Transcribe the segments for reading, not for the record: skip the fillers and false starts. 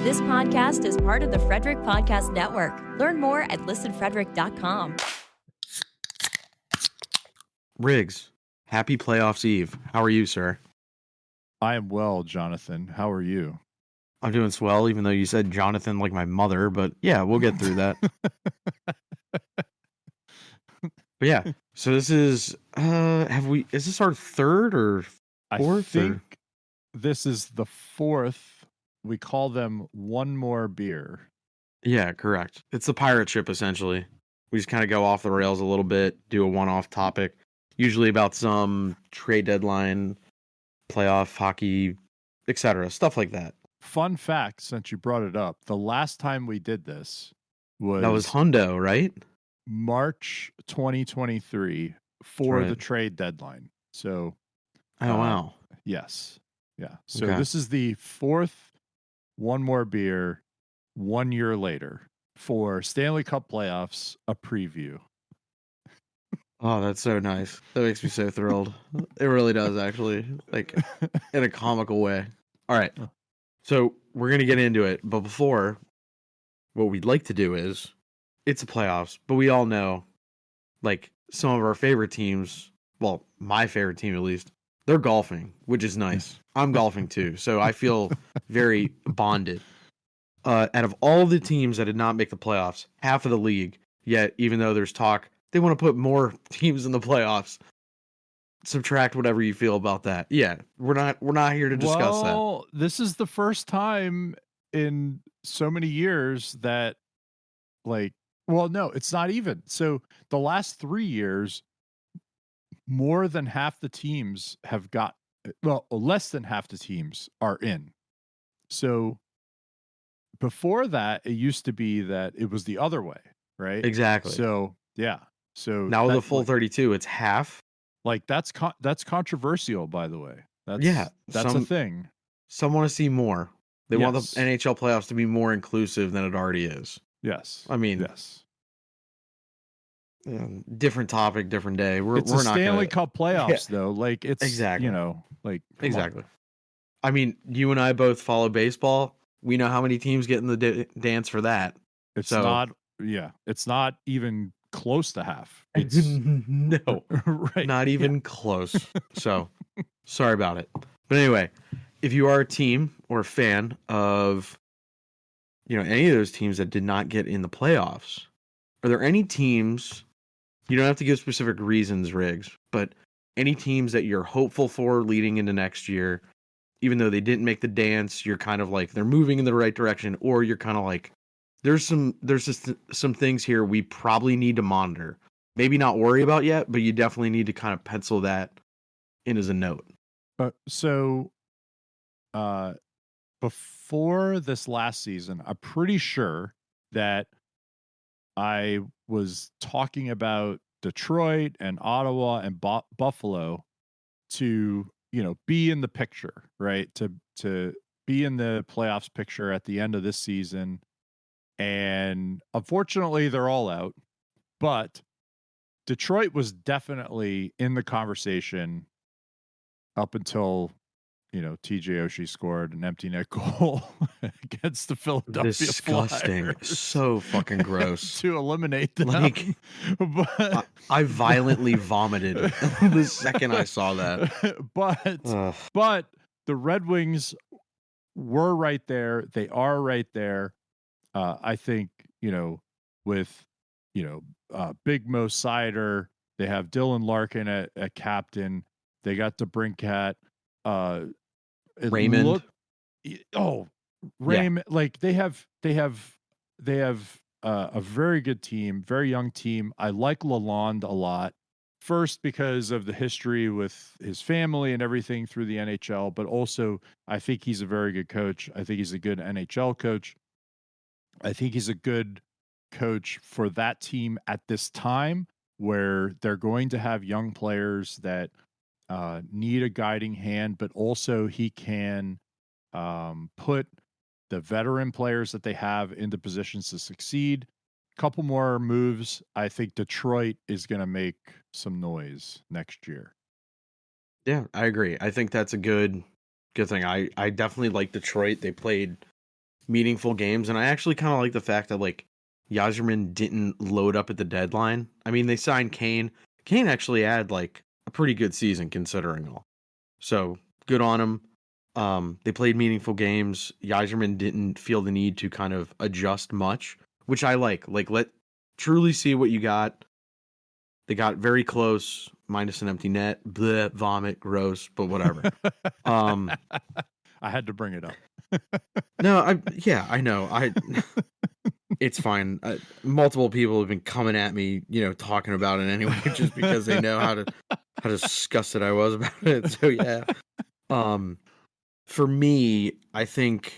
This podcast is part of the Frederick Podcast Network. Learn more at listenfrederick.com. Riggs, happy playoffs eve. How are you, sir? I am well, Jonathan. How are you? I'm doing swell, even though you said Jonathan like my mother, but yeah, we'll get through that. But yeah, so this is is this our third or fourth? I think this is the fourth. We call them one more beer. Yeah, correct. It's the pirate ship, essentially. We just kind of go off the rails a little bit, do a one-off topic, usually about some trade deadline, playoff hockey, etc. Stuff like that. Fun fact, since you brought it up, the last time we did this That was Hundo, right? March 2023 for right. the trade deadline. So, wow. Yes. Yeah. So Okay. This is the fourth one more beer 1 year later for Stanley Cup Playoffs, a preview. Oh, that's so nice. That makes me so thrilled. It really does, actually. Like, in a comical way. All right. So, we're going to get into it. But before, what we'd like to do is, it's a playoffs, but we all know, like, some of our favorite teams, well, my favorite team at least, they're golfing, which is nice. I'm golfing too, so I feel very bonded. Out of all the teams that did not make the playoffs, half of the league, yet even though there's talk, they want to put more teams in the playoffs. Subtract whatever you feel about that. Yeah, we're not here to discuss that. Well, this is the first time in so many years that, like, well, no, it's not even. So the last 3 years, more than half the teams have got, well, less than half the teams are in. So before that, it used to be that it was the other way, right? Exactly. So, yeah. So now with the full 32, it's half. Like, that's controversial, by the way. That's a thing. Some want to see more. They want the Yes. NHL playoffs to be more inclusive than it already is. Yes. I mean, yes. Different topic, different day. We're It's not a Stanley gonna... Cup playoffs, though. Like, it's exactly. You know, like, exactly. I mean, you and I both follow baseball. We know how many teams get in the dance for that. It's not. Yeah, it's not even close to half. It's no, right. Not even close. So, sorry about it. But anyway, if you are a team or a fan of, any of those teams that did not get in the playoffs, are there any teams? You don't have to give specific reasons, Riggs, but any teams that you're hopeful for leading into next year, even though they didn't make the dance, you're kind of like they're moving in the right direction, or you're kind of like there's just some things here we probably need to monitor. Maybe not worry about yet, but you definitely need to kind of pencil that in as a note. So, before this last season, I'm pretty sure that I was talking about Detroit and Ottawa and Buffalo to, be in the picture, right? To be in the playoffs picture at the end of this season. And unfortunately, they're all out. But Detroit was definitely in the conversation up until, TJ Oshie scored an empty net goal against the Philadelphia Disgusting. Flyers. So fucking gross. To eliminate them. Like, but, I violently vomited the second I saw that. But the Red Wings were right there. They are right there. I think, with, Big Mo Sider, they have Dylan Larkin at captain. They got DeBrincat. Raymond. Raymond. Yeah. Like, they have a very good team, very young team. I like Lalonde a lot. First, because of the history with his family and everything through the NHL, but also I think he's a very good coach. I think he's a good NHL coach. I think he's a good coach for that team at this time where they're going to have young players that need a guiding hand, but also he can put the veteran players that they have into positions to succeed. Couple more moves. I think Detroit is going to make some noise next year. Yeah, I agree. I think that's a good thing. I definitely like Detroit. They played meaningful games. And I actually kind of like the fact that like Yzerman didn't load up at the deadline. I mean, they signed Kane. Kane actually had like a pretty good season considering all. So good on him. They played meaningful games. Yzerman didn't feel the need to kind of adjust much, which I like. Like, let truly see what you got. They got very close, minus an empty net. Bleh, vomit, gross, but whatever. I had to bring it up. No, I know. It's fine. Multiple people have been coming at me, talking about it anyway, just because they know how disgusted I was about it. So yeah. For me, I think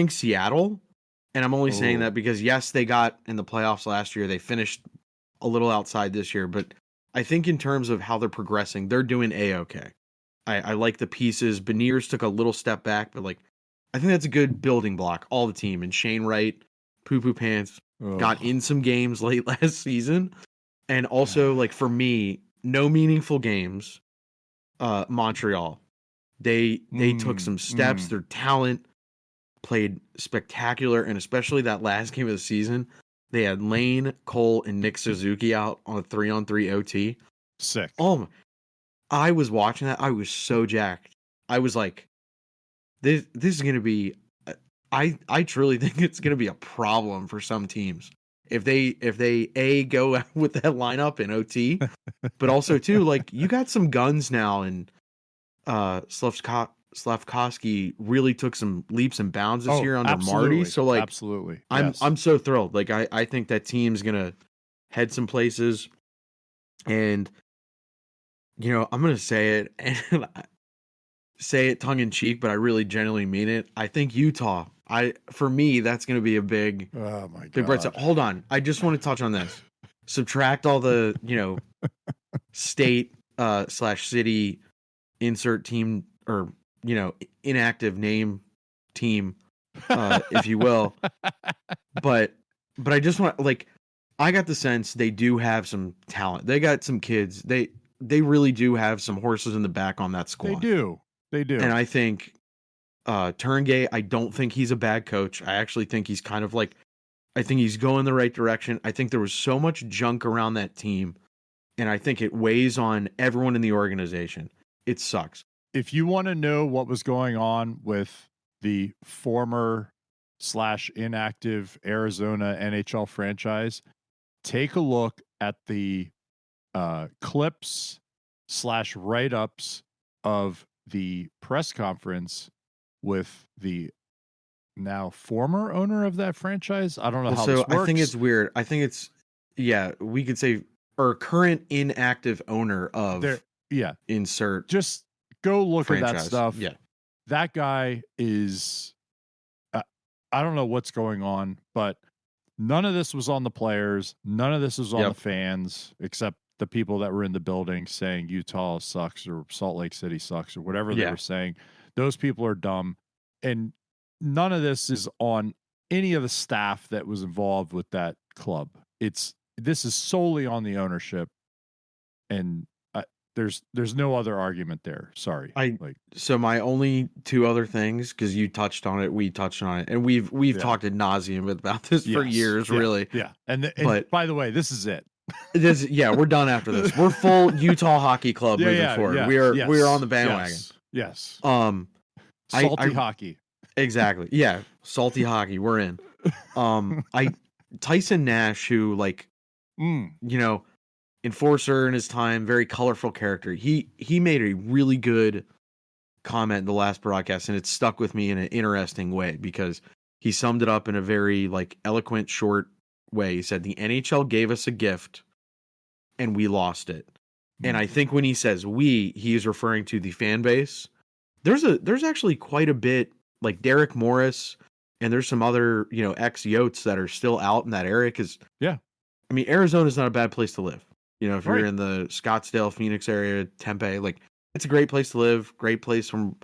Seattle, and I'm only saying that because yes, they got in the playoffs last year. They finished a little outside this year, but I think in terms of how they're progressing, they're doing A-okay. I like the pieces. Beniers took a little step back, but like I think that's a good building block. All the team and Shane Wright, Poo Poo Pants got in some games late last season, and also like for me, no meaningful games. Montreal, they took some steps. Their talent played spectacular, and especially that last game of the season, they had Lane, Cole, and Nick Suzuki out on a 3-on-3 OT. Sick. Oh, I was watching that. I was so jacked. I was like, this is going to be. I truly think it's going to be a problem for some teams if they go with that lineup in OT, but also too like you got some guns now, and Slavkovsky really took some leaps and bounds this year under Marty. So like, absolutely, I'm so thrilled. Like I think that team's gonna head some places, and I'm gonna say it and say it tongue in cheek, but I really genuinely mean it. I think Utah. For me, that's gonna be a big. Oh my god! Big bright side. Hold on, I just want to touch on this. Subtract all the state / city insert team or inactive name team, if you will. But I just want I got the sense they do have some talent. They got some kids. They really do have some horses in the back on that squad. They do. And I think Turngay, I don't think he's a bad coach. I actually think he's kind of I think he's going the right direction. I think there was so much junk around that team, and I think it weighs on everyone in the organization. It sucks. If you want to know what was going on with the former / inactive Arizona NHL franchise, take a look at the clips / write-ups of the press conference with the now former owner of that franchise. I don't know how this works. I think it's weird. I think it's, we could say, or current inactive owner of insert. Just go look franchise. At that stuff. Yeah. That guy is, I don't know what's going on, but none of this was on the players. None of this was on the fans, except the people that were in the building saying Utah sucks or Salt Lake City sucks or whatever they were saying. Those people are dumb. And none of this is on any of the staff that was involved with that club. This is solely on the ownership, and there's no other argument there. Sorry. So my only two other things, because you touched on it, we touched on it, and we've talked ad nauseum about this for years, really. Yeah. And by the way, this is it. We're done after this. We're full Utah Hockey Club moving forward. Yeah, we are on the bandwagon. Yes. Salty hockey. Exactly. Yeah. Salty hockey. We're in. Tyson Nash, who enforcer in his time, very colorful character. He made a really good comment in the last broadcast, and it stuck with me in an interesting way because he summed it up in a very eloquent, short way. He said, the NHL gave us a gift and we lost it. And I think when he says we, he is referring to the fan base. There's actually quite a bit, like Derek Morris, and there's some other, ex-Yotes that are still out in that area. Cause Arizona's not a bad place to live. If you're in the Scottsdale, Phoenix area, Tempe, it's a great place to live, great place from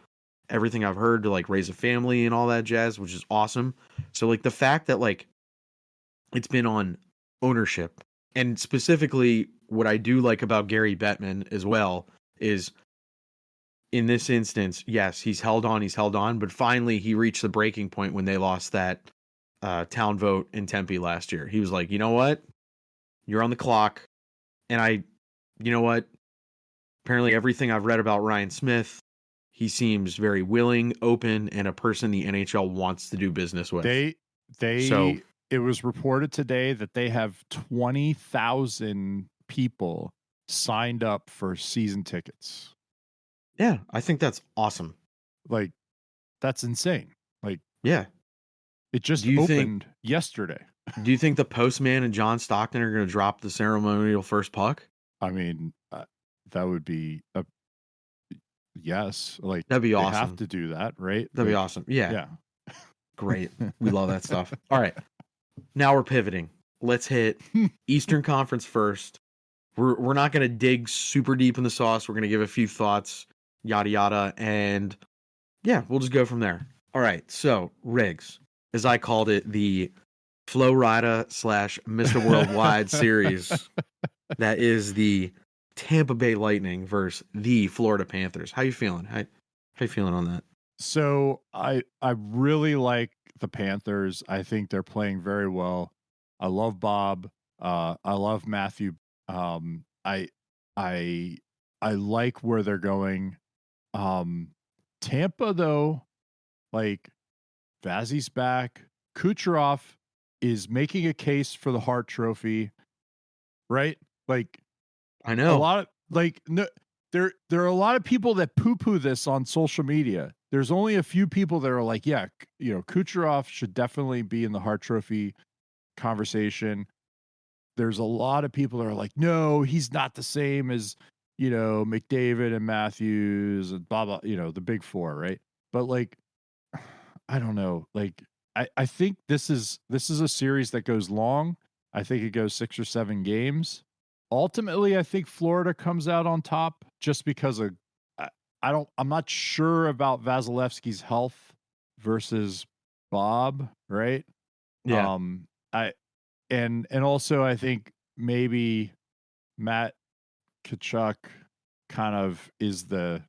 everything I've heard to raise a family and all that jazz, which is awesome. So the fact that it's been on ownership, and specifically what I do like about Gary Bettman as well is in this instance, yes, he's held on, but finally he reached the breaking point when they lost that town vote in Tempe last year. He was like, you know what? You're on the clock. And you know what? Apparently everything I've read about Ryan Smith, he seems very willing, open, and a person the NHL wants to do business with. It was reported today that they have 20,000 people signed up for season tickets. Yeah, I think that's awesome. Like, that's insane. Like, yeah, it just opened yesterday. Do you think the postman and John Stockton are going to drop the ceremonial first puck? I mean, that would be yes. Like, that'd be awesome. They have to do that, right? That'd be awesome. Yeah. Great. We love that stuff. All right. Now we're pivoting. Let's hit Eastern Conference first. We're not going to dig super deep in the sauce. We're going to give a few thoughts, yada, yada. And yeah, we'll just go from there. All right. So, Riggs, as I called it, the Flo Rida / Mr. Worldwide series. That is the Tampa Bay Lightning versus the Florida Panthers. How you feeling? How you feeling on that? So I really like the Panthers. I think they're playing very well. I love Bob. I love Matthew. I like where they're going. Tampa though, like Vazzy's back. Kucherov is making a case for the Hart Trophy, right? Like, I know a lot of there are a lot of people that poo-poo this on social media. There's only a few people that are like, yeah, Kucherov should definitely be in the Hart Trophy conversation. There's a lot of people that are like, no, he's not the same as, McDavid and Matthews and blah, blah, the big four, right? But like, I don't know. Like, I think this is a series that goes long. I think it goes 6 or 7 games. Ultimately, I think Florida comes out on top just because of I'm not sure about Vasilevsky's health versus Bob, right? Yeah. And also I think maybe Matt Tkachuk kind of is the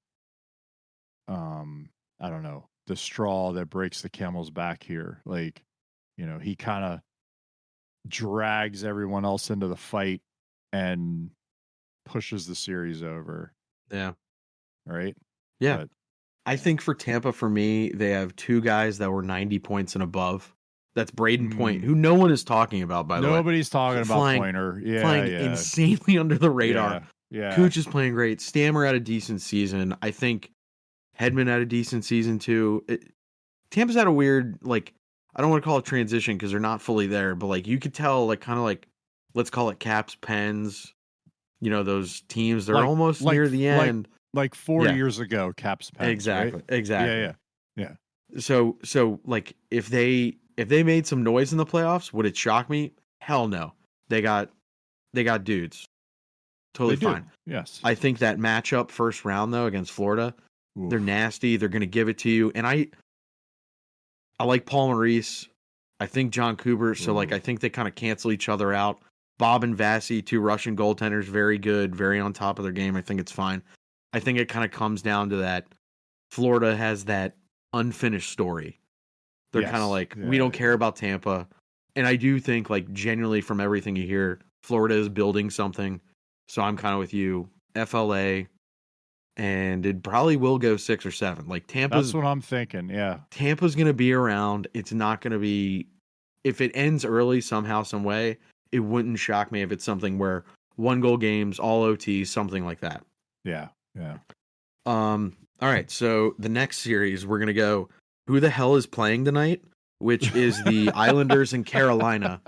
I don't know, the straw that breaks the camel's back here. Like, he kind of drags everyone else into the fight and pushes the series over. Yeah. Right? Yeah. But I think for Tampa, for me, they have 2 guys that were 90 points and above. That's Braden Point, who no one is talking about, by the way. Nobody's talking about Pointer. Yeah, flying insanely under the radar. Yeah. Cooch is playing great. Stammer had a decent season. I think Hedman had a decent season too. Tampa's had a weird, like, I don't want to call it transition because they're not fully there, but like you could tell, like, kind of like, let's call it Caps, Pens, those teams, they're almost near the end. Like 4 years ago, Caps, Pens. Exactly. Right? Exactly. Yeah. So like if they made some noise in the playoffs, would it shock me? Hell no. They got dudes. Totally fine. Yes. I think that matchup first round though against Florida, they're nasty. They're going to give it to you. And I like Paul Maurice. I think John Cooper. So like I think they kind of cancel each other out. Bob and Vassy, 2 Russian goaltenders, very good, very on top of their game. I think it's fine. I think it kind of comes down to that Florida has that unfinished story. They're kind of like, we don't care about Tampa. And I do think, like, genuinely from everything you hear, Florida is building something. So I'm kind of with you. FLA. And it probably will go 6 or 7. Like, Tampa's... That's what I'm thinking, yeah. Tampa's going to be around. It's not going to be... If it ends early somehow, some way, it wouldn't shock me if it's something where 1-goal games, all OT, something like that. Yeah. All right, so the next series, we're going to go, who the hell is playing tonight? Which is the Islanders and Carolina.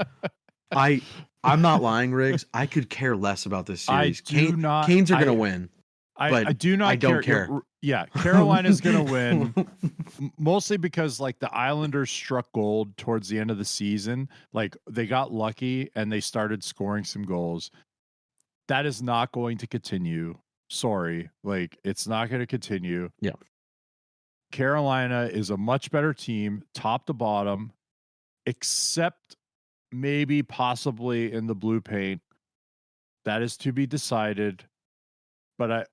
I'm not lying, Riggs. I could care less about this series. Canes are going to win. I do not I don't care. Yeah, Carolina's going to win. Mostly because like the Islanders struck gold towards the end of the season. Like they got lucky and they started scoring some goals. That is not going to continue. Sorry. Like it's not going to continue. Yeah. Carolina is a much better team, top to bottom, except maybe possibly in the blue paint. That is to be decided. But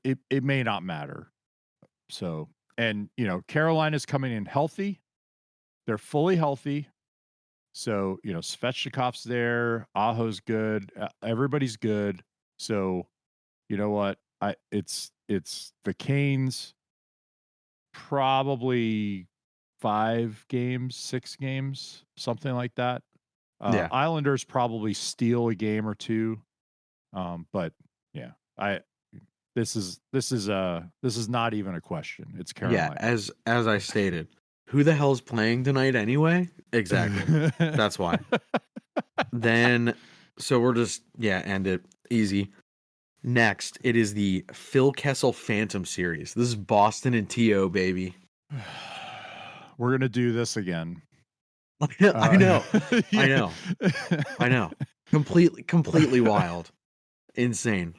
it may not matter. So, and Carolina's coming in healthy. They're fully healthy. So, Svechnikov's there, Aho's good, everybody's good. So, you know what? It's the Canes probably 5 games, 6 games, something like that. Yeah. Islanders probably steal a game or two. But yeah, this is not even a question. It's Carolina. Yeah, as I stated, who the hell's playing tonight anyway? Exactly. That's why. Then, so we're just, end it. Easy. Next, it is the Phil Kessel Phantom Series. This is Boston and TO, baby. We're going to do this again. I know. Yeah. I know. I know. Completely wild. Insane.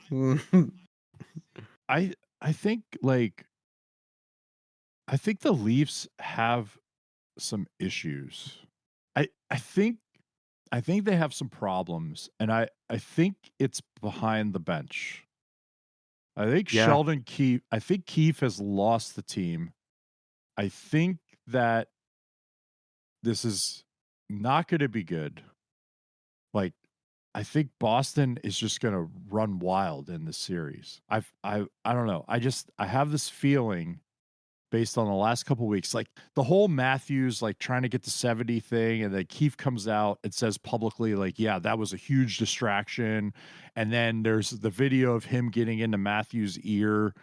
I think I think the Leafs have some issues. I think they have some problems, and I think it's behind the bench. I think Sheldon Keefe. I think Keefe has lost the team. I think that this is not going to be good. Like, I think Boston is just going to run wild in this series. I don't know. I have this feeling based on the last couple of weeks, like the whole Matthews like trying to get to 70 thing, and then Keefe comes out and says publicly like, yeah, that was a huge distraction. And then there's the video of him getting into Matthews' ear,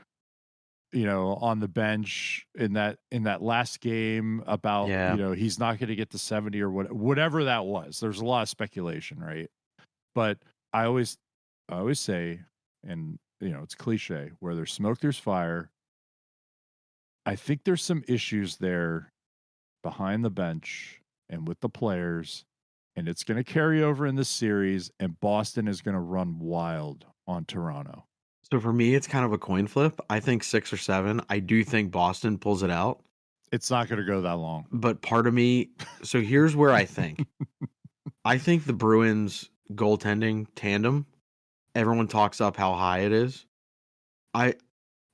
on the bench in that last game about, he's not going to get to 70 or whatever that was. There's a lot of speculation, right? But I always say, and it's cliche, where there's smoke, there's fire. I think there's some issues there behind the bench and with the players, and it's going to carry over in this series, and Boston is going to run wild on Toronto. So for me, it's kind of a coin flip. I think 6 or 7. I do think Boston pulls it out. It's not going to go that long. But part of me, so here's where I think. I think the Bruins goaltending tandem, everyone talks up how high it is. I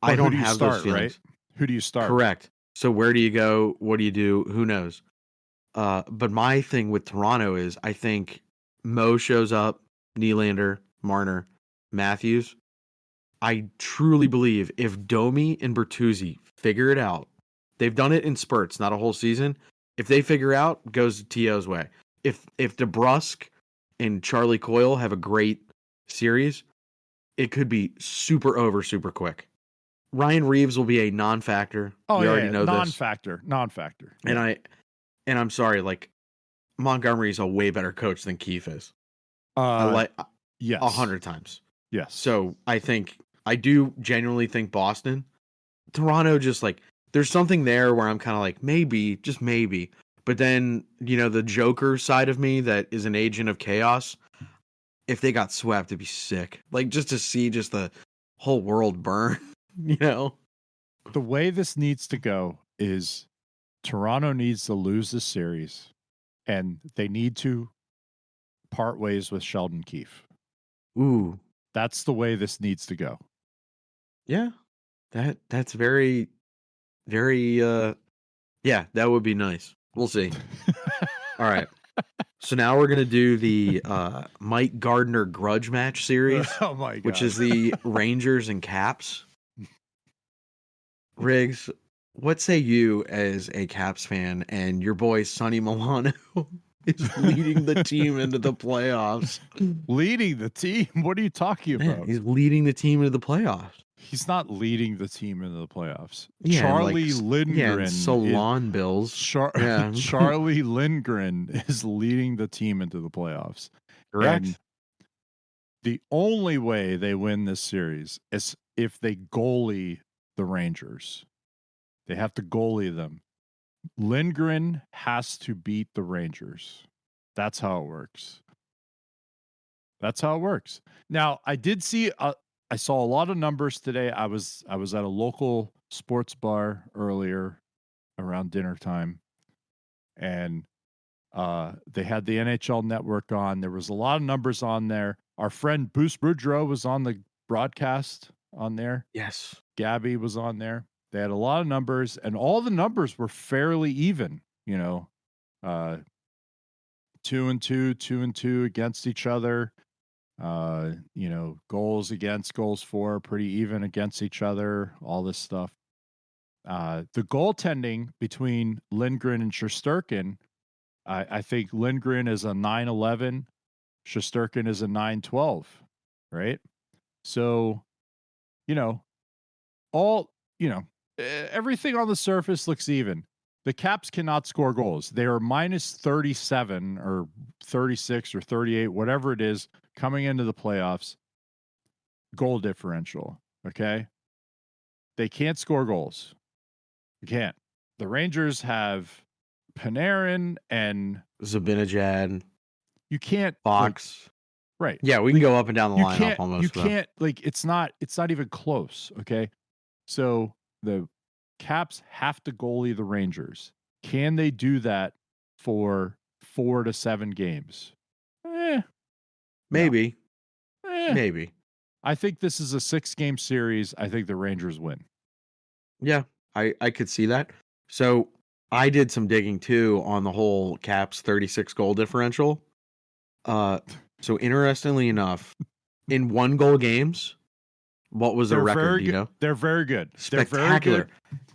don't have those feelings. Right? Who do you start? Correct. So where do you go? What do you do? Who knows? But my thing with Toronto is I think Mo shows up, Nylander, Marner, Matthews. I truly believe if Domi and Bertuzzi figure it out, they've done it in spurts, not a whole season. If they figure out, goes T.O.'s way. If DeBrusk and Charlie Coyle have a great series, it could be super over super quick. Ryan Reeves will be a non-factor. Oh, we yeah, already know non-factor. Yeah. And I'm sorry, like Montgomery's a way better coach than Keefe is. Yes, 100 times. Yes. So I do genuinely think Boston, Toronto, just like there's something there where I'm kind of like maybe, just maybe. But then the Joker side of me that is an agent of chaos. If they got swept, it'd be sick. Like just to see just the whole world burn. The way this needs to go is Toronto needs to lose this series, and they need to part ways with Sheldon Keefe. Ooh. That's the way this needs to go. Yeah. That's very, very, that would be nice. We'll see. All right. So now we're going to do the Mike Gardner grudge match series. Oh my God. Which is the Rangers and Caps. Riggs, what say you as a Caps fan and your boy Sonny Milano is leading the team into the playoffs? Leading the team? What are you talking about? He's leading the team into the playoffs. He's not leading the team into the playoffs. Yeah, Charlie Lindgren. Salon Bills. Charlie Lindgren is leading the team into the playoffs. Correct. And the only way they win this series is if they goalie the Rangers. They have to goalie them. Lindgren has to beat the Rangers. That's how it works. Now, I did see I saw a lot of numbers today. I was at a local sports bar earlier around dinner time, and they had the NHL Network on. There was a lot of numbers on there. Our friend Bruce Boudreau was on the broadcast on there. Yes. Gabby was on there. They had a lot of numbers, and all the numbers were fairly even, 2-2, 2-2 against each other. Goals against, goals for, pretty even against each other, all this stuff. The goaltending between Lindgren and Shesterkin, I think Lindgren is a 9-11, Shesterkin is a 9-12, right? So, everything on the surface looks even. The Caps cannot score goals. They are minus 37 or 36 or 38, whatever it is, coming into the playoffs. Goal differential, okay? They can't score goals. You can't. The Rangers have Panarin and Zibanejad. You can't Fox. Right. Yeah, we can go up and down the lineup almost. You can't, it's not even close, okay? So the Caps have to goalie the Rangers. Can they do that for 4 to 7 games? Maybe. No. Maybe. I think this is a 6-game series. I think the Rangers win. Yeah, I could see that. So I did some digging too on the whole Caps 36 goal differential. So interestingly enough, in 1-goal games, what was the record? Do you know? They're very good. Spectacular.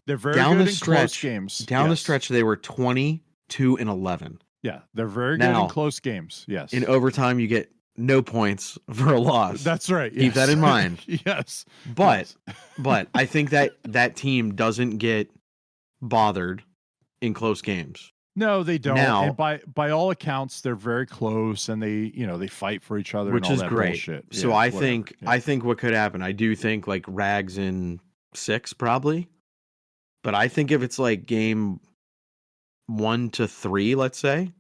They're very good in close games. Down the stretch, they were 22-11. Yeah, they're very good in close games. Yes. In overtime, you get no points for a loss. That's right. Keep that in mind. Yes. But I think that team doesn't get bothered in close games. No, they don't. Now, and by all accounts, they're very close, and they fight for each other, which and all is that great. Bullshit. So I think what could happen. I do think like Rags in 6 probably, but I think if it's like game 1 to 3, let's say,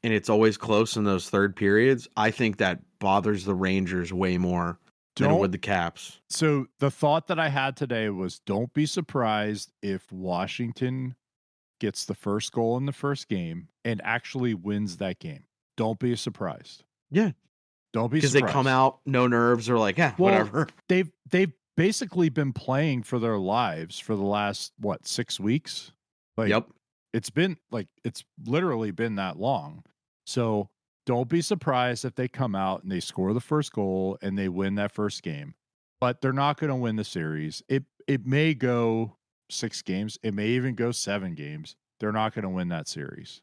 and it's always close in those third periods, I think that bothers the Rangers way more than it would the Caps. So the thought that I had today was, don't be surprised if Washington gets the first goal in the first game and actually wins that game. Don't be surprised. Yeah. Don't be surprised. Because they come out, no nerves, or like, whatever. They've basically been playing for their lives for the last, 6 weeks? Yep. It's literally been that long. So don't be surprised if they come out and they score the first goal and they win that first game. But they're not going to win the series. It may go 6 games. It may even go 7 games. They're not going to win that series.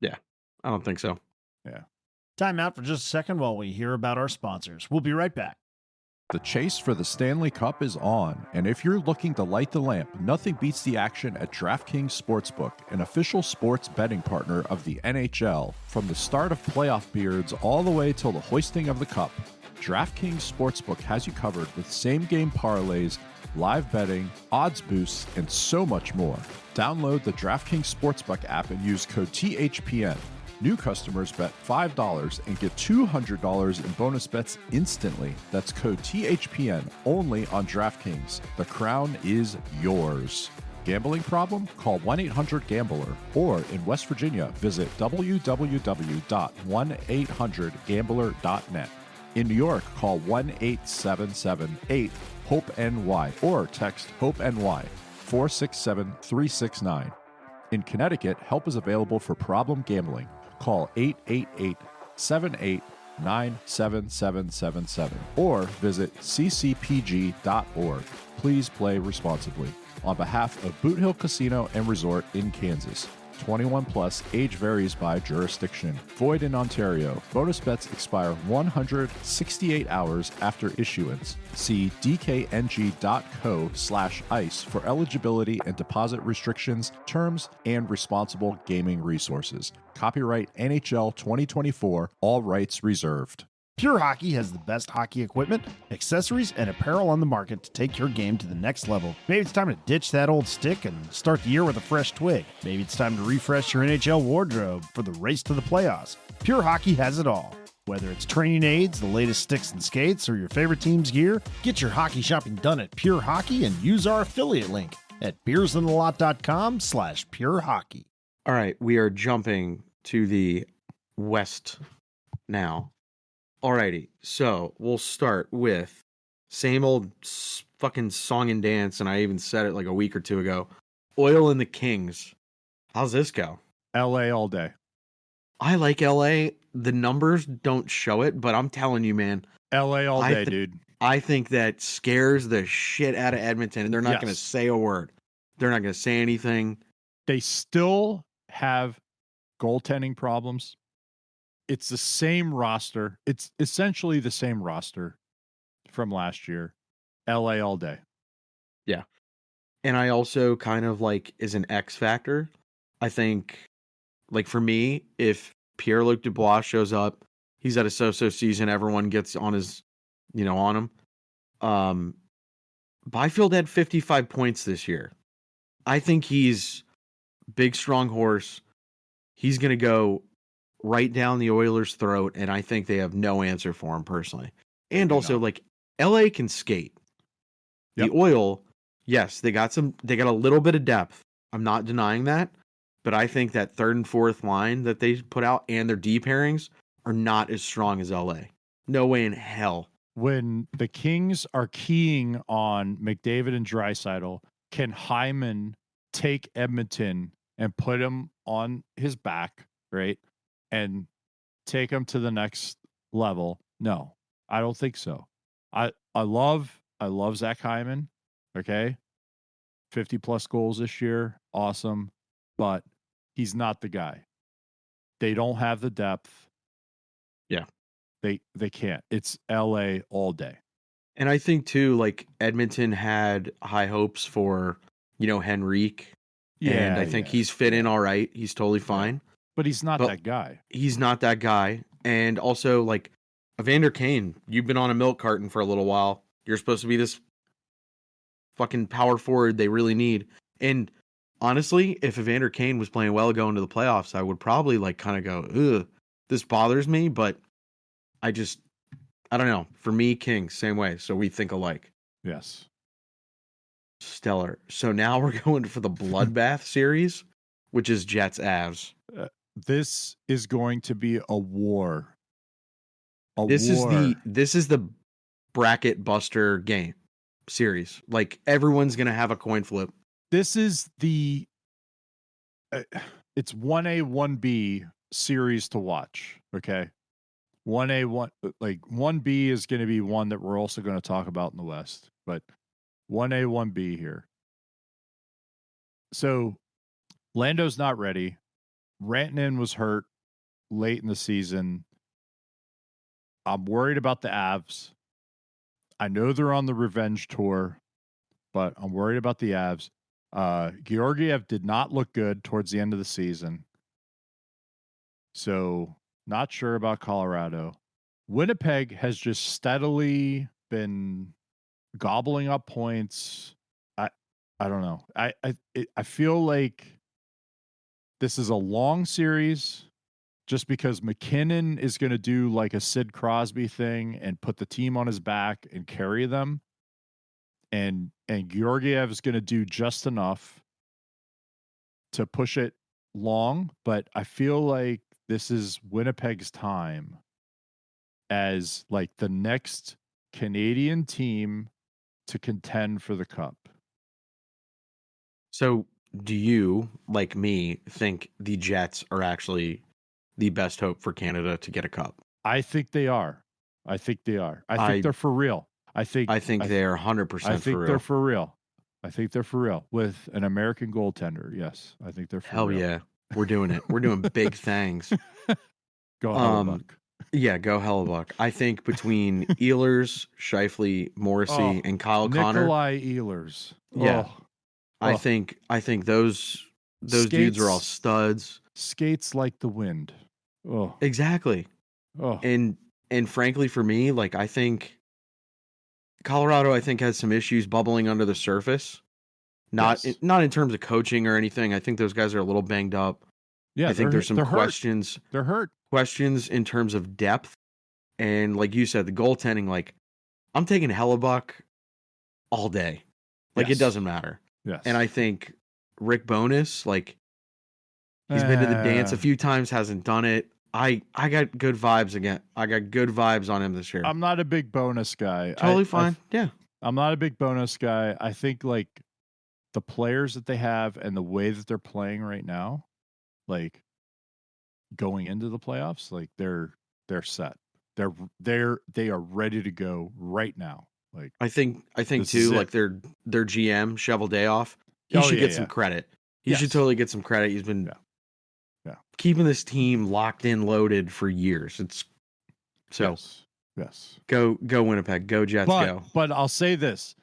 Yeah, I don't think so. Yeah. Time out for just a second while we hear about our sponsors. We'll be right back. The chase for the Stanley Cup is on, and if you're looking to light the lamp, nothing beats the action at DraftKings Sportsbook, an official sports betting partner of the NHL. From the start of playoff beards all the way till the hoisting of the cup, DraftKings Sportsbook has you covered with same-game parlays, live betting, odds boosts, and so much more. Download the DraftKings Sportsbook app and use code THPN. New customers bet $5 and get $200 in bonus bets instantly. That's code THPN only on DraftKings. The crown is yours. Gambling problem? Call 1-800-GAMBLER. Or in West Virginia, visit www.1800gambler.net. In New York, call 1-877-8-HOPE-NY or text HOPE-NY 467-369. In Connecticut, help is available for problem gambling. Call 888-789-7777 or visit ccpg.org. Please play responsibly. On behalf of Boot Hill Casino and Resort in Kansas. 21 plus, age varies by jurisdiction. Void in Ontario. Bonus bets expire 168 hours after issuance. See dkng.co/ice for eligibility and deposit restrictions, terms, and responsible gaming resources. Copyright NHL 2024, all rights reserved. Pure Hockey has the best hockey equipment, accessories, and apparel on the market to take your game to the next level. Maybe it's time to ditch that old stick and start the year with a fresh twig. Maybe it's time to refresh your NHL wardrobe for the race to the playoffs. Pure Hockey has it all. Whether it's training aids, the latest sticks and skates, or your favorite team's gear, get your hockey shopping done at Pure Hockey and use our affiliate link at beersintheLot.com/Pure Hockey. All right, we are jumping to the West now. Alrighty, so we'll start with Same old fucking song and dance, and I even said it like a week or two ago. Oil and the Kings. How's this go? LA all day. I like LA. The numbers don't show it, but I'm telling you, man. LA all day, dude. I think that scares the shit out of Edmonton, and they're not going to say a word. They're not going to say anything. They still have goaltending problems. It's the same roster. It's essentially the same roster from last year. LA all day. Yeah. And I also kind of like is an X factor. I think, like for me, if Pierre-Luc Dubois shows up, he's had a so-so season. Everyone gets on his, on him. Byfield had 55 points this year. I think he's big, strong horse. He's going to go right down the Oilers' throat, and I think they have no answer for him personally. And also, like, LA can skate. Yep. The Oil, yes, they got a little bit of depth. I'm not denying that, but I think that third and fourth line that they put out and their D pairings are not as strong as LA. No way in hell. When the Kings are keying on McDavid and Draisaitl, can Hyman take Edmonton and put him on his back, right? And take him to the next level? No, I don't think so. I love Zach Hyman. Okay. 50 plus goals this year. Awesome. But he's not the guy. They don't have the depth. Yeah. They can't. It's LA all day. And I think too, like Edmonton had high hopes for, Henrique. Yeah. And I think he's fit in all right. He's totally fine. Yeah. But he's not that guy. He's not that guy. And also, like, Evander Kane, you've been on a milk carton for a little while. You're supposed to be this fucking power forward they really need. And honestly, if Evander Kane was playing well going to the playoffs, I would probably like kind of go, ugh, this bothers me, but I don't know. For me, King, same way. So we think alike. Yes. Stellar. So now we're going for the Bloodbath series, which is Jets Avs. This is going to be a war. This is the bracket buster game series. Like everyone's going to have a coin flip. This is the it's 1A 1B series to watch, okay? 1B is going to be one that we're also going to talk about in the West, but 1A 1B here. So Lando's not ready. Rantanen was hurt late in the season. I'm worried about the Avs. I know they're on the revenge tour, but I'm worried about the Avs. Georgiev did not look good towards the end of the season. So not sure about Colorado. Winnipeg has just steadily been gobbling up points. I don't know. I feel like this is a long series just because McKinnon is going to do like a Sid Crosby thing and put the team on his back and carry them. And Georgiev is going to do just enough to push it long, but I feel like this is Winnipeg's time as like the next Canadian team to contend for the cup. So do you, like me, think the Jets are actually the best hope for Canada to get a cup? I think they are. I think they're for real. I think they're 100% for real. I think they're for real. I think they're for real with an American goaltender. Yes, I think they're for real. Hell yeah. We're doing it. We're doing big things. Go Hellebuck. Yeah, go Hellebuck. I think between Ehlers, Scheifele, Morrissey, and Kyle Connor. Nikolai Ehlers. Yeah. I think those dudes are all studs. Skates like the wind. Oh. Exactly. Oh. And frankly for me, like I think Colorado has some issues bubbling under the surface. Not in terms of coaching or anything. I think those guys are a little banged up. Yeah, I think there's some questions. Hurt. They're hurt. Questions in terms of depth. And like you said, the goaltending, like I'm taking Hellebuck all day. Like it doesn't matter. Yes. And I think Rick Bowness, like he's been to the dance a few times, hasn't done it. I got good vibes again. I got good vibes on him this year. I'm not a big bonus guy. Totally fine. Yeah. I'm not a big bonus guy. I think like the players that they have and the way that they're playing right now, like going into the playoffs, like they're set. They are ready to go right now. Like I think too, like their GM, Shovel Dayoff, he should get some credit. He should totally get some credit. He's been keeping this team locked in, loaded for years. It's so yes. Go Winnipeg, go Jets, go. But I'll say this: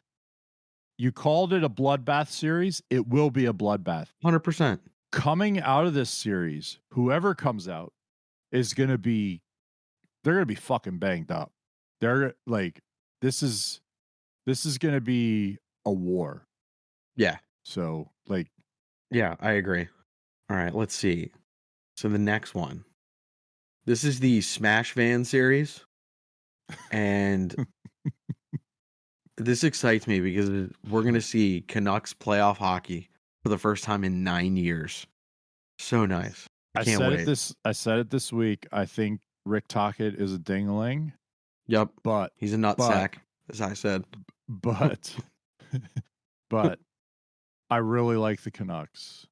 you called it a bloodbath series. It will be a bloodbath. 100%. Coming out of this series, whoever comes out is going to be, they're going to be fucking banged up. They're like, this is going to be a war. Yeah. So like, yeah, I agree. All right, let's see. So the next one, this is the Smash Van series, and this excites me because we're going to see Canucks playoff hockey for the first time in 9 years. So nice. I can't wait. I said it this week. I think Rick Tocchet is a ding-a-ling. Yep. But he's a nutsack, as I said. But I really like the Canucks.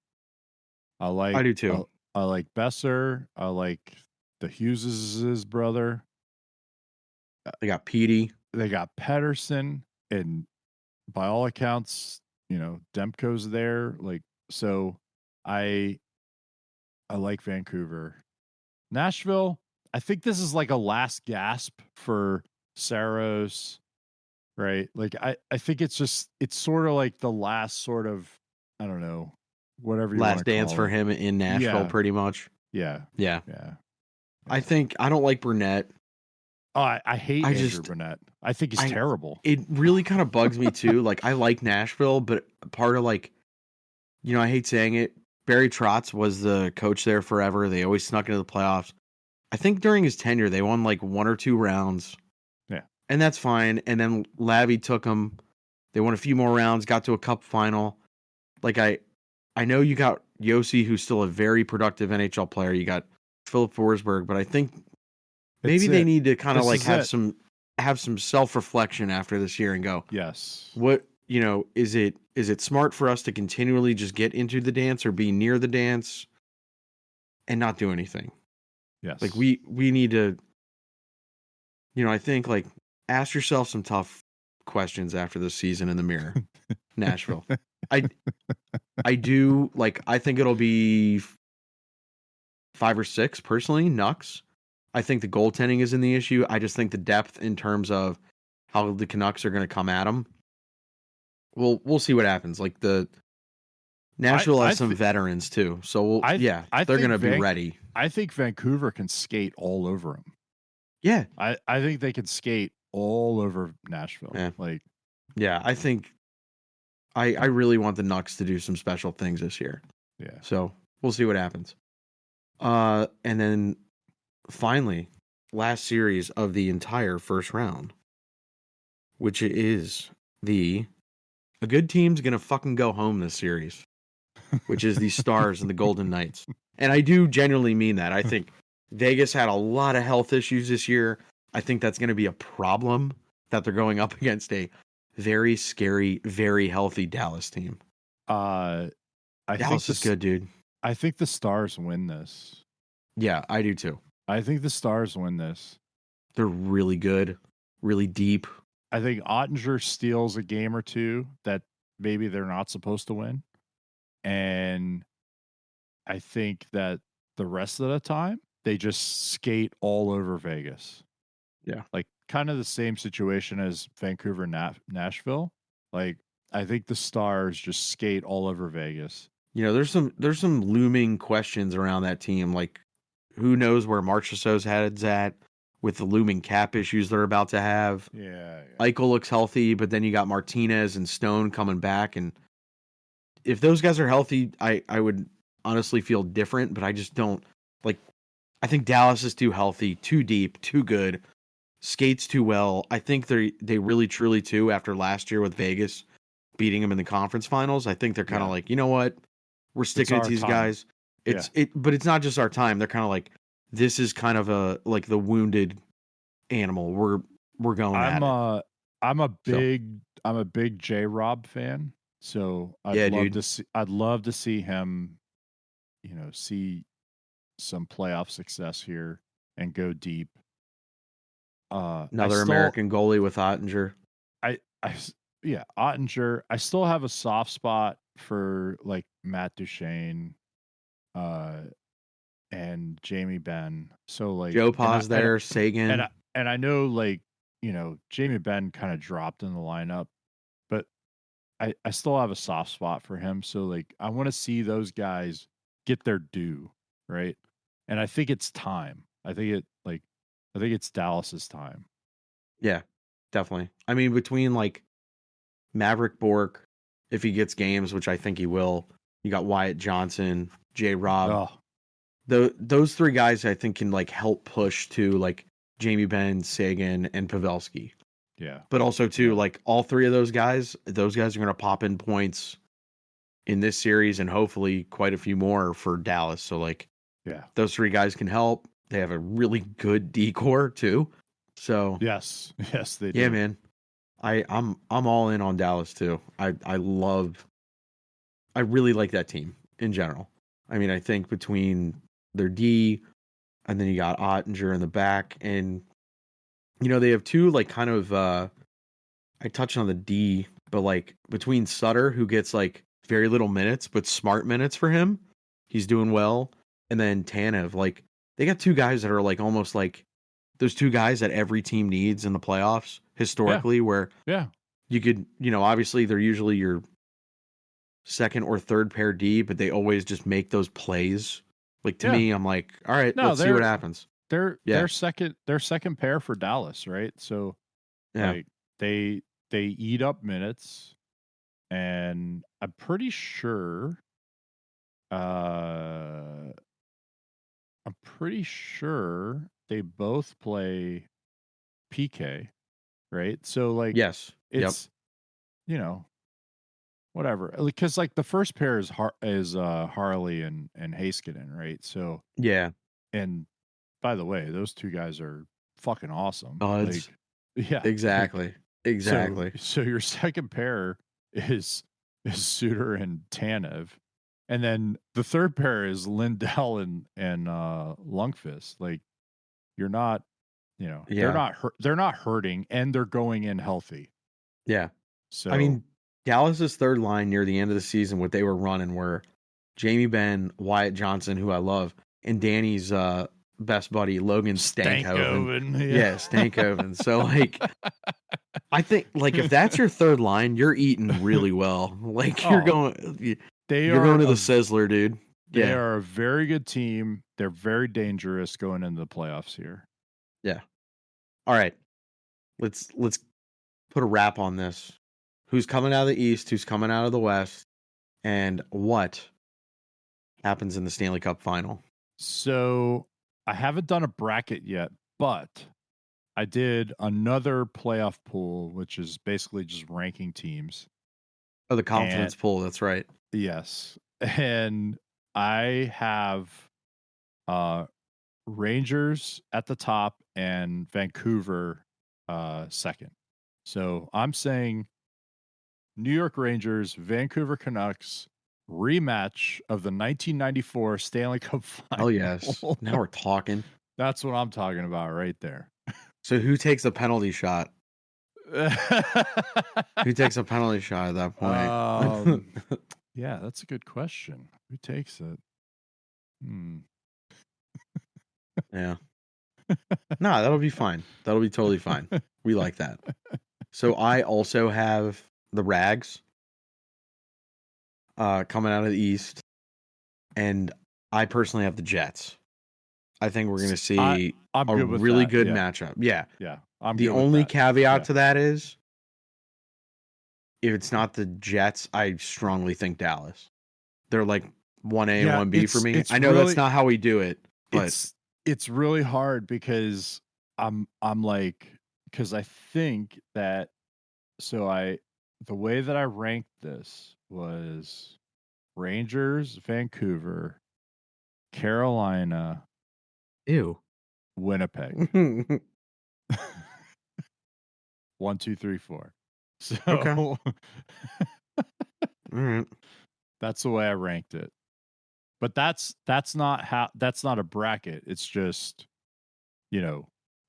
I do too. I like Besser. I like the Hughes' brother. They got Petey. They got Pedersen, and by all accounts, Demko's there. Like, so I like Vancouver. Nashville, I think this is like a last gasp for Saros, right? Like, I think it's sort of like the last sort of, I don't know, whatever you want to last dance for him in Nashville, pretty much. Yeah. I don't like Burnett. Oh, I hate Andrew Burnett. I think he's terrible. It really kind of bugs me too. Like, I like Nashville, but part of like, I hate saying it, Barry Trotz was the coach there forever. They always snuck into the playoffs. I think during his tenure, they won like 1 or 2 rounds. Yeah. And that's fine. And then Lavi took them. They won a few more rounds, got to a cup final. Like, I know you got Yossi, who's still a very productive NHL player. You got Philip Forsberg, but I think maybe they need to kind of like have some self-reflection after this year and go, yes, what, is it smart for us to continually just get into the dance or be near the dance and not do anything? Yes. Like we need to, I think like ask yourself some tough questions after this season in the mirror. Nashville. I do like, I think it'll be 5 or 6 personally, Nucks. I think the goaltending isn't the issue. I just think the depth in terms of how the Canucks are going to come at them. We'll see what happens. Like the Nashville has some veterans too, so they're going to be ready. I think Vancouver can skate all over them. Yeah, I think they can skate all over Nashville. Yeah. I think I really want the Nucks to do some special things this year. Yeah. So we'll see what happens. And then finally, last series of the entire first round, which is a good team's going to fucking go home this series, which is the Stars and the Golden Knights. And I do genuinely mean that. I think Vegas had a lot of health issues this year. I think that's going to be a problem that they're going up against a very scary, very healthy Dallas team. Dallas is good, dude. I think the Stars win this. Yeah, I do too. I think the Stars win this. They're really good, really deep. I think Ottinger steals a game or two that maybe they're not supposed to win. And I think that the rest of the time, they just skate all over Vegas. Yeah. Like kind of the same situation as Vancouver, Nashville. Like, I think the Stars just skate all over Vegas. There's some looming questions around that team. Like, who knows where Marchessault's head's at with the looming cap issues they're about to have. Yeah. Eichel looks healthy, but then you got Martinez and Stone coming back. And if those guys are healthy, I would honestly feel different, but I just don't. Like, I think Dallas is too healthy, too deep, too good, skates too well. I think they really, truly, too, after last year with Vegas beating them in the conference finals, I think they're kind of like, you know what? We're sticking to these guys. But it's not just our time. They're kind of like, this is kind of a like the wounded animal. We're going at it. I'm a big J Rob fan. So I'd love to see him, see some playoff success here and go deep. Another American goalie with Ottinger. Ottinger. I still have a soft spot for like Matt Duchene, and Jamie Benn. So like Joe Paz there, Sagan. And I know like, Jamie Benn kind of dropped in the lineup, but I still have a soft spot for him. So like I want to see those guys get their due, right? And I think it's time. I think it's Dallas's time. Yeah, definitely. I mean, between like Maverick Bork, if he gets games, which I think he will, you got Wyatt Johnson, J Rob. Those three guys I think can like help push to like Jamie Benn, Sagan, and Pavelski. Yeah. But also too, like all three of those guys are gonna pop in points in this series and hopefully quite a few more for Dallas. So like those three guys can help. They have a really good decor too. So yes, they do. Yeah, man. I'm all in on Dallas too. I really like that team in general. I mean, I think between their D and then you got Ottinger in the back, and they have two like kind of I touched on the D, but like between Sutter, who gets like very little minutes but smart minutes for him, he's doing well, and then Tanev, like they got two guys that are like almost like those two guys that every team needs in the playoffs historically, where you could, obviously they're usually your second or third pair D, but they always just make those plays. Like to me, I'm like, all right, let's see what happens. They're second pair for Dallas, right? So like they eat up minutes, and I'm pretty sure they both play PK, right? So like yes, it's whatever, because like the first pair is Harley and Heiskanen, right? So and by the way, those two guys are fucking awesome. Buds. Like, exactly. So your second pair is Suter and Tanev, and then the third pair is Lindell and Lundqvist. Like you're not, they're not hurting, and they're going in healthy. Yeah. So I mean, Dallas's third line near the end of the season, what they were running were Jamie Benn, Wyatt Johnson, who I love, and Danny's best buddy Logan Stankoven. Yeah, Stankoven. So like, I think like if that's your third line, you're eating really well. Like you're going to the Sizzler, dude. They are a very good team. They're very dangerous going into the playoffs here. Yeah. All right. Let's put a wrap on this. Who's coming out of the East? Who's coming out of the West? And what happens in the Stanley Cup Final? So I haven't done a bracket yet, but I did another playoff pool, which is basically just ranking teams. Oh, the confidence pool. That's right. Yes. And I have Rangers at the top and Vancouver second. So I'm saying New York Rangers, Vancouver Canucks, rematch of the 1994 Stanley Cup Final. Oh, yes. Now we're talking. That's what I'm talking about right there. So who takes a penalty shot? Who takes a penalty shot at that point? Yeah, that's a good question. Who takes it? Yeah. No, that'll be fine. That'll be totally fine. We like that. So I also have the Rags coming out of the East, and I personally have the Jets. I think we're going to see a really good matchup. Yeah. Yeah. The only caveat to that is if it's not the Jets, I strongly think Dallas. They're like 1A and 1B for me. I know that's not how we do it, but it's really hard because because I think that the way that I ranked this was Rangers, Vancouver, Carolina, Ew. Winnipeg. 1, 2, 3, 4. So Okay. All right. that's the way I ranked it. But that's not a bracket. It's just,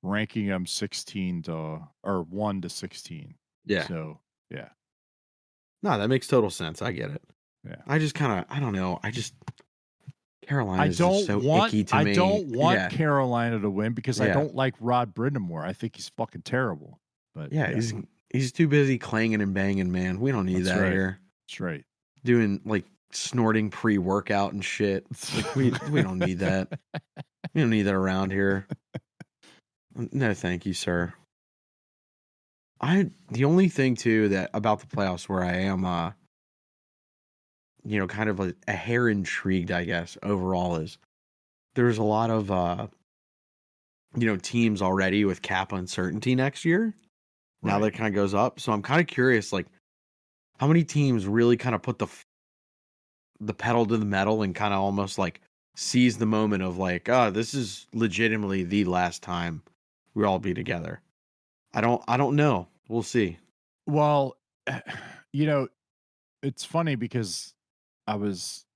ranking them 1 to 16. Yeah. So yeah. No, that makes total sense. I get it. Yeah. I just kind of, I don't know. Carolina I is just so icky to me. I don't want Yeah. Carolina to win because I Yeah. don't like Rod Brindamore. I think he's fucking terrible. But Yeah, he's too busy clanging and banging, man. We don't need That's that right. here. That's right. Doing like snorting pre-workout and shit. Like we don't need that. We don't need that around here. No, thank you, sir. The only thing too that about the playoffs where I am kind of a hair intrigued, I guess, overall is there's a lot of teams already with cap uncertainty next year. Now that kind of goes up. So I'm kind of curious, like, how many teams really kind of put the pedal to the metal and kind of almost like seize the moment of like, this is legitimately the last time we all be together. I don't know. We'll see. Well, it's funny because I was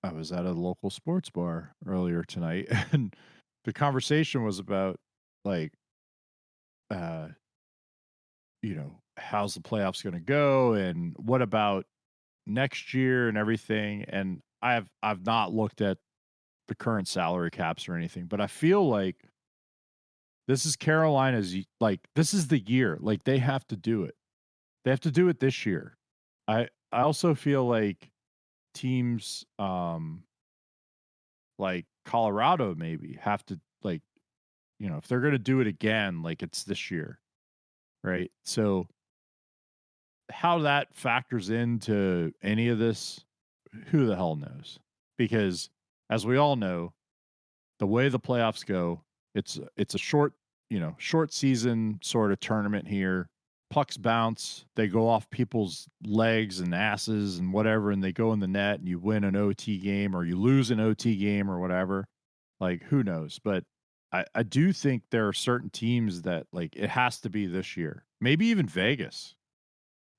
at a local sports bar earlier tonight, and the conversation was about like, how's the playoffs going to go, and what about next year and everything. And I've not looked at the current salary caps or anything, but I feel like this is Carolina's, like, this is the year. Like, they have to do it. They have to do it this year. I also feel like teams like Colorado maybe have to, like, if they're going to do it again, like, it's this year. Right? So how that factors into any of this, who the hell knows? Because as we all know, the way the playoffs go, it's a short season sort of tournament here. Pucks bounce, they go off people's legs and asses and whatever, and they go in the net, and you win an OT game or you lose an OT game or whatever. Like, who knows? But I do think there are certain teams that, like, it has to be this year. Maybe even Vegas.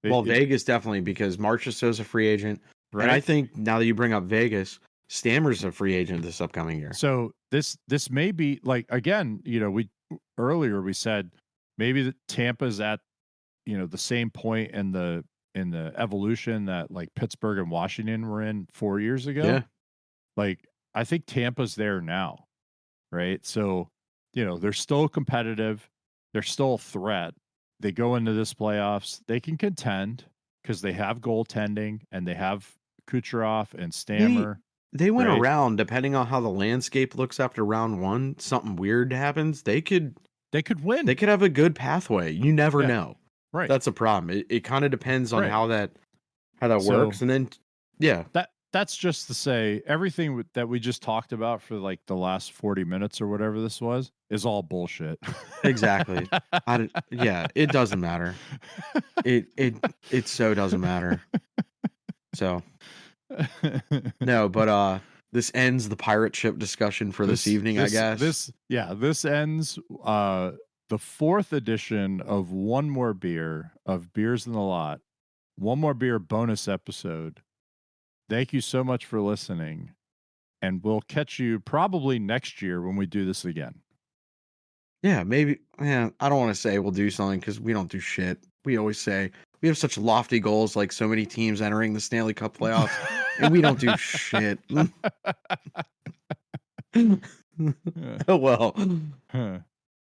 Vegas definitely, because Marchessault's a free agent. Right? And I think now that you bring up Vegas, Stammer's a free agent this upcoming year. So this may be, like, again, we earlier we said maybe that Tampa's at the same point in the evolution that, like, Pittsburgh and Washington were in 4 years ago. Yeah. Like, I think Tampa's there now, right? So, they're still competitive. They're still a threat. They go into this playoffs. They can contend because they have goaltending and they have Kucherov and Stammer. They went around, depending on how the landscape looks after round one, something weird happens. They could win. They could have a good pathway. You never know. Right. That's a problem. It kind of depends on how that works. And then, that's just to say everything that we just talked about for, like, the last 40 minutes or whatever this was is all bullshit. Exactly. It doesn't matter. It so doesn't matter. So no, but this ends the pirate ship discussion for this evening, I guess. This ends the 4th edition of One More Beer, of Beers in the Lot. One More Beer bonus episode. Thank you so much for listening, and we'll catch you probably next year when we do this again. Yeah, maybe. Yeah, I don't want to say we'll do something because we don't do shit. We always say we have such lofty goals, like so many teams entering the Stanley Cup playoffs, and we don't do shit. Oh well.